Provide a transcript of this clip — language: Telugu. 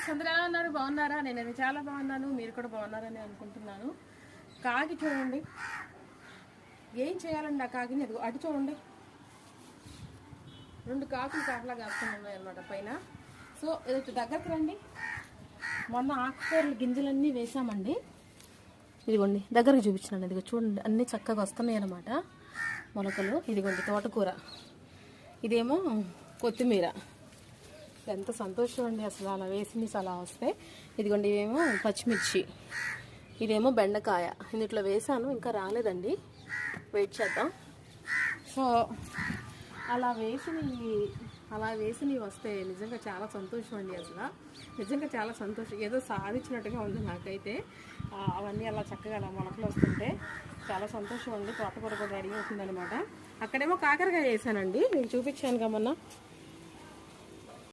ఫ్రెండ్స్, అందరూ ఎలా ఉన్నారు? బాగున్నారా? నేను చాలా బాగున్నాను, మీరు కూడా బాగున్నారని అనుకుంటున్నాను. కాకి చూడండి, ఏం చేయాలండి ఆ కాకిని? అది అటు చూడండి, 2 కాకులు కాపలా కాసుకొని ఉన్నాయి అన్నమాట పైన. సో ఇది దగ్గరకు రండి. మొన్న ఆకుకూరలు గింజలన్నీ వేసామండి, ఇదిగోండి దగ్గరకు చూపించినాను. ఇదిగో చూడండి, అన్నీ చక్కగా వస్తున్నాయి అన్నమాట మొలకలు. ఇదిగోండి తోటకూర, ఇదేమో కొత్తిమీర. ఎంత సంతోషం అండి అసలు అలా వేసి అలా వస్తే. ఇదిగోండి ఇవేమో పచ్చిమిర్చి, ఇదేమో బెండకాయ. ఇందులో వేసాను, ఇంకా రాలేదండి, వెయిట్ చేద్దాం. సో అలా వేసినవి వస్తే నిజంగా చాలా సంతోషం అండి. అసలు నిజంగా చాలా సంతోషం, ఏదో సాధించినట్టుగా ఉంది నాకైతే. అవన్నీ అలా చక్కగా అలా మొలకలు వస్తుంటే చాలా సంతోషం అండి. తోటకూర కూడా రెడీ అవుతుందనమాట. అక్కడేమో కాకరకాయ వేసానండి, నేను చూపించాను మొన్న.